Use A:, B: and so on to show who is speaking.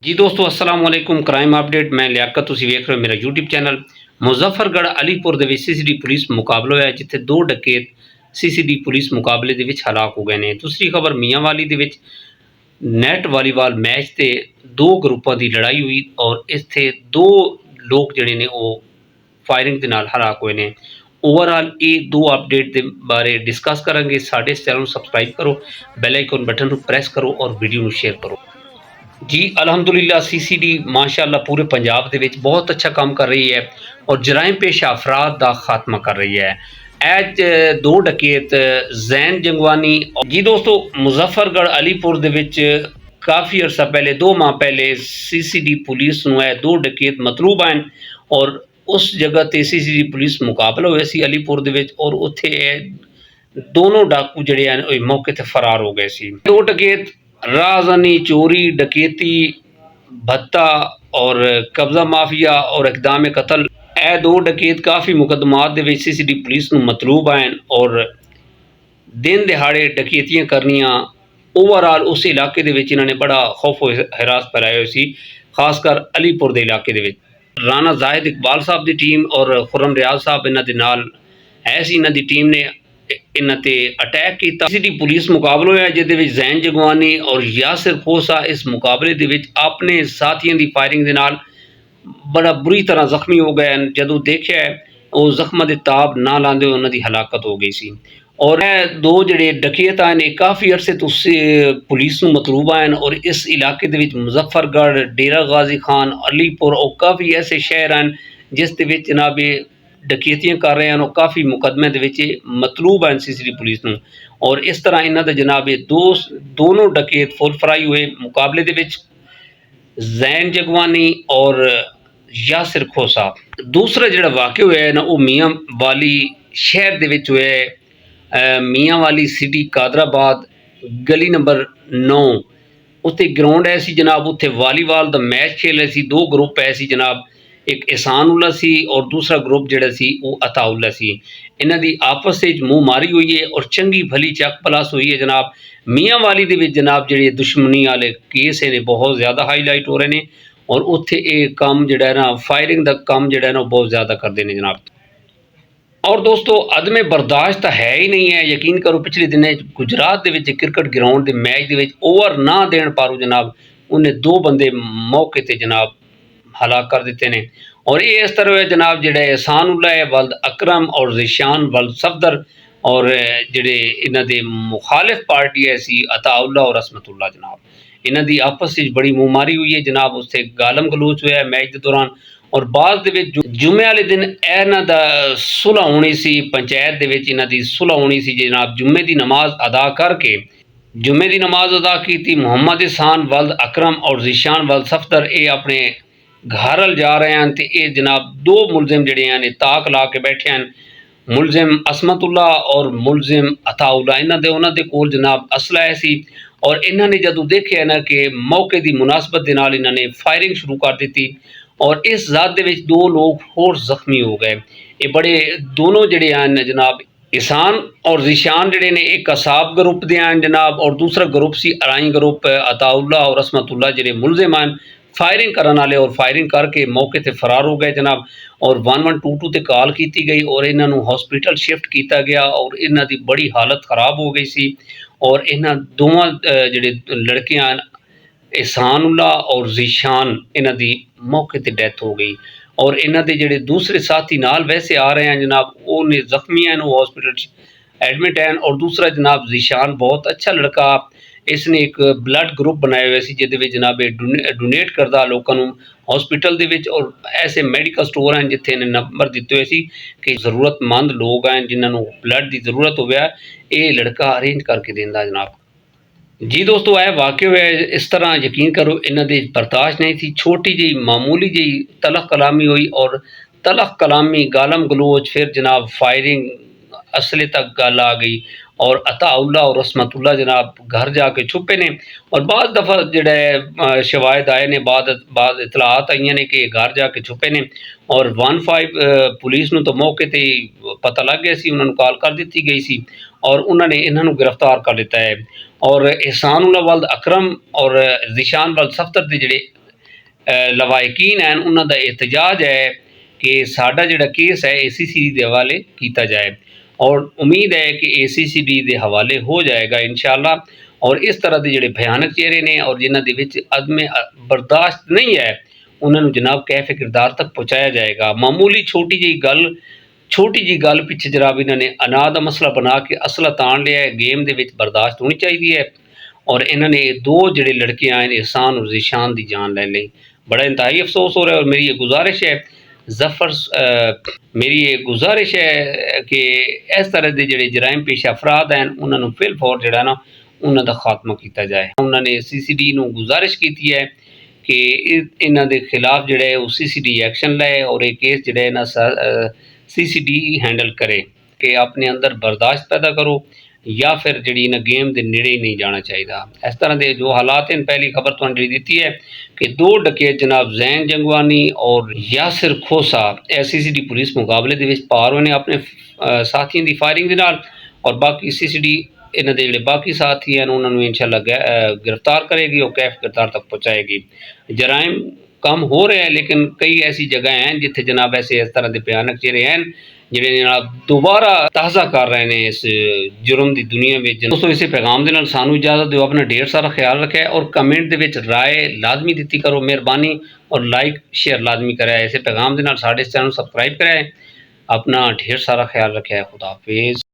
A: जी दोस्तों अस्सलाम वालेकुम क्राइम अपडेट मैं लियाकत तुसी वेख रहे हो मेरा यूट्यूब चैनल। मुजफ्फरगढ़ अलीपुर ਦੇ ਵਿੱਚ ਸੀਸੀਡੀ ਪੁਲਿਸ ਮੁਕਾਬਲਾ ਹੋਇਆ ਜਿੱਥੇ ਦੋ ਡਕੈਤ ਸੀਸੀਡੀ ਪੁਲਿਸ ਮੁਕਾਬਲੇ ਦੇ ਵਿੱਚ ਹਲਾਕ ਹੋ ਗਏ ਨੇ। ਦੂਸਰੀ ਖਬਰ ਮੀਆਂਵਾਲੀ ਦੇ ਵਿੱਚ ਨੈਟ ਵਾਲੀਬਾਲ ਮੈਚ ਤੇ ਦੋ ਗਰੁੱਪਾਂ ਦੀ ਲੜਾਈ ਹੋਈ ਔਰ ਇੱਥੇ ਦੋ ਲੋਕ ਜਿਹੜੇ ਨੇ ਉਹ ਫਾਇਰਿੰਗ ਦੇ ਨਾਲ ਹਲਾਕ ਹੋਏ ਨੇ। ओवरऑल ये दो अपडेट के बारे डिस्कस करांगे। साडे इस चैनल को सबसक्राइब करो, बैल आइकन बटन को प्रेस करो और वीडियो को शेयर करो। जी अलहमदुलिल्लाह सीसीडी माशाअल्लाह पूरे पंजाब दे विच बहुत अच्छा काम कर रही है और जराइम पेशा अफराद का खात्मा कर रही है। एज दो डकैत जैन जंगवानी जी दोस्तों मुजफ्फरगढ़ अलीपुर दे विच काफ़ी अरसा पहले 2 माह पहले सीसीडी पुलिस नूं है दो डकैत मतलूब हैं और उस जगह ते सीसीडी पुलिस मुकाबला होया सी अलीपुर दे विच और उत्थे दोनों डाकू जिहड़े हैं मौके ते फरार हो गए सी। दो डकैत राजनी चोरी डकैती भत्ता और कब्जा माफिया और इकदाम कतल ए दो डकैत काफ़ी मुकदमात दे विच सीसीडी पुलिस नूं मतलूब हैं और दिन दिहाड़े डकैतियां करनियां ओवरऑल उस इलाके दे विच इन्होंने बड़ा खौफ हिरास फैलाया सी, खासकर अलीपुर दे इलाके दे विच। राणा जाहिद इकबाल साहब की टीम और खुरम रियाज साहब इन्हां दे नाल है सी। इन्हां दी टीम ने इन्हां ते अटैक किया। सीसीडी पुलिस मुकाबला होया जिहदे विच जैन जगवानी और यासिर खोसा इस मुकाबले दे विच अपने साथियों की फायरिंग दे नाल बड़ा बुरी तरह जख्मी हो गए। जदों देखिया वो जख्मां दे ताब ना लांदे उन्हां दी हलाकत हो गई सी। और दो जिहड़े डकैत हैं काफ़ी अरसे तो पुलिस नूं मतलूब हैं और इस इलाके दे विच मुजफ्फरगढ़ डेरा गाजी खान अलीपुर और काफ़ी ऐसे शहर हैं जिस दे विच जनाब डकैतियां कर रहे हैं और काफ़ी मुकदमे दे विच मतलूब हैं सीसीडी पुलिस नूं। और इस तरह इन्हां दा जनाब दोनों डकैत फुल फ्राई हुए मुकाबले दे विच जैन जगवानी और यासिर खोसा। दूसरा जिहड़ा वाक़या होया है ना वो मियाँ वाली शहर दे विच होया है। मियांवाली सिटी कादराबाद गली नंबर 9 उत्ते ग्राउंड है सी जनाब। उत्थे वालीबाल का मैच खेल रहे सी, दो ग्रुप है सी जनाब, एक एहसानुल्ला सी और दूसरा ग्रुप जिहड़ा सी वो अताउल्ला सी। इन्हां दी आपस में मूँह मारी हुई है और चंगी भली चक पलास हुई है जनाब। मियांवाली दे विच जनाब जिहड़े दुश्मनी वाले केस ने बहुत ज़्यादा हाईलाइट हो रहे हैं और उत्थे ये काम जिहड़ा है ना फायरिंग का काम जिहड़ा है ना बहुत ज़्यादा करते हैं जनाब। और दोस्तों अदमे बर्दाश्त तो है ही नहीं है। यकीन करो पिछले दिनों गुजरात के विच क्रिकेट ग्राउंड के मैच के विच ओवर ना देन पारू जनाब उन्हें दो बंदे मौके ते जनाब हलाक कर दिते हैं। और ये इस तरह है जनाब जिहड़ा एहसानुल्ला है वल्द अकरम और ज़िशान वल्द सफदर और जिहड़े इन्हां दे मुखालिफ पार्टी है सी अताउल्ला और असमतुल्ला जनाब इन्हां दी आपस में बड़ी मुँहमारी हुई है जनाब। उससे गालम गलोच हुआ मैच के दौरान और बाद दे विच जुमे वाले दिन इन्हां दा सुलह होनी सी। पंचायत दे विच इन्हां दी सुलह होनी सी जनाब। जुम्मे की नमाज अदा करके जुम्मे की नमाज अदा की मुहम्मद एहसान वल्द अकरम और ज़िशान वल्द सफदर ये अपने घर जा रहे हैं तो ये जनाब दो मुलजिम जिहड़े हैं ताक ला के बैठे हैं। मुलजिम असमतुल्ला और मुलजिम अताउल्ला इन्हां दे उन्हां दे कोल जनाब असला है सी और इन्हां ने जदों देखिया ना कि मौके की मुनासबत दे नाल इन्हां ने फायरिंग शुरू कर दी और इस जात दे विच दो लोग होर जख्मी हो गए। ये बड़े दोनों जिहड़े हैं जनाब एहसान और ज़िशान जिहड़े ने एक असाब ग्रुप दे हैं जनाब और दूसरा ग्रुप सी अराई ग्रुप अताउल्ला और असमतुल्ला जिहड़े मुलजिम हैं फायरिंग करने वाले और फायरिंग करके मौके ते फरार हो गए जनाब। और 1122 ते कॉल की गई और इन्हां नूं हॉस्पिटल शिफ्ट किया गया और इन्हां दी बड़ी हालत खराब हो गई सी। और इन्हां दोवां जिहड़े लड़के हैं एहसानुल्ला और ज़िशान इन्हां दी मौके ते डेथ हो गई और इन्हां दे जिहड़े दूसरे साथी नाल वैसे आ रहे हैं जनाब वो ने जख्मी हैं वो हॉस्पिटल एडमिट हैं। और दूसरा जनाब ज़िशान बहुत अच्छा लड़का इसने एक ब्लड ग्रुप बनाया हुआ सी जिहदे विच जनाब डोनेट करदा लोकां नूं हॉस्पिटल दे विच और ऐसे मैडिकल स्टोर हैं जिथे इन्हें नंबर दिते हुए सी कि जरूरतमंद लोग हैं जिन्हां नूं ब्लड की जरूरत होवे ये लड़का अरेंज करके देंदा जनाब। जी दोस्तों यह वाक़या हुआ इस तरह यकीन करो इन्हां दे बर्दाश्त नहीं थी। छोटी जी मामूली जी तलख कलामी हुई और तलख कलामी गालम गलोच फिर जनाब फायरिंग असले तक गल आ गई और अताउल्ला और असमतुल्ला जनाब घर जाके छुपे ने और बाद दफ़ा जोड़े शवायद आए ने बाद इतलात आई ने कि घर जाके छुपे ने और 15 पुलिस नूं तो मौके ते पता लग गया सी, उन्होंने कॉल कर दी गई सी और उन्होंने इन्हों गिरफ्तार कर लिता है। और एहसानुल्ला वल्द अकरम और ज़िशान वल्द सफदर के जोड़े ਲਵਾਇਕੀਨ ਹਨ ਉਹਨਾਂ ਦਾ एहतजाज है कि साडा जिहड़ा केस है ACCD के हवाले किया जाए और उम्मीद है कि ACCD के हवाले हो जाएगा इंशाअल्लाह। और इस तरह के जिहड़े भयानक चेहरे ने और जिन्हां दे विच अदमे बर्दाश्त नहीं है उन्होंने जनाब कैफ किरदार तक पहुँचाया जाएगा। मामूली छोटी जी गल पिछे जनाब इन्होंने अनाह का मसला बना के असला तान लिया है। गेम के विच बर्दाश्त होनी चाहिए है और इन्होंने दो जिहड़े लड़के आए एहसान और ज़ीशान की जान ले ली। बड़ा इंतहाई अफसोस हो रहा है और मेरी ये गुजारिश है मेरी ये गुजारिश है कि इस तरह के जिहड़े जराइम पेश अफराद हैं उन्होंने फिल फौर जिहड़ा ना उन्हों का खात्मा किया जाए। उन्होंने CCD नूं गुजारिश की है कि इन्हां दे खिलाफ जिहड़ा है वो CCD एक्शन लै और ये केस जिहड़ा है ना CCD हैंडल करे कि अपने अंदर बर्दाश्त पैदा करो या फिर जी इन्हें गेम के नेड़े ही नहीं जाना चाहिए। इस तरह के जो हालात हैं पहली खबर तो जी दी है कि दो डकैत जनाब जैन जंगवानी और यासिर खोसा CCD पुलिस मुकाबले के पार होने अपने साथियों की फायरिंग के नाल और बाकी CCD इन्हों के जोड़े बाकी साथी हैं उन्होंने इंशाअल्लाह गिरफ्तार करेगी और कैफ गिरफ्तार तक पहुँचाएगी। जराइम कम हो रहे हैं लेकिन कई ऐसी जगह हैं जिथे जनाब ऐसे इस तरह के भयानक चेहरे हैं जिहड़े जनाब दोबारा ताज़ा कर रहे हैं इस जुर्म की दुनिया में। दोस्तों इस पैगाम के नाल सानू इजाजत दो। अपना ढेर सारा ख्याल रखे और कमेंट के राय लाजमी दी करो मेहरबानी और लाइक शेयर लाजमी कराए। इस पैगाम के नाल साडे चैनल सबसक्राइब कराए। अपना ढेर सारा ख्याल रखे। खुदा हाफिज़।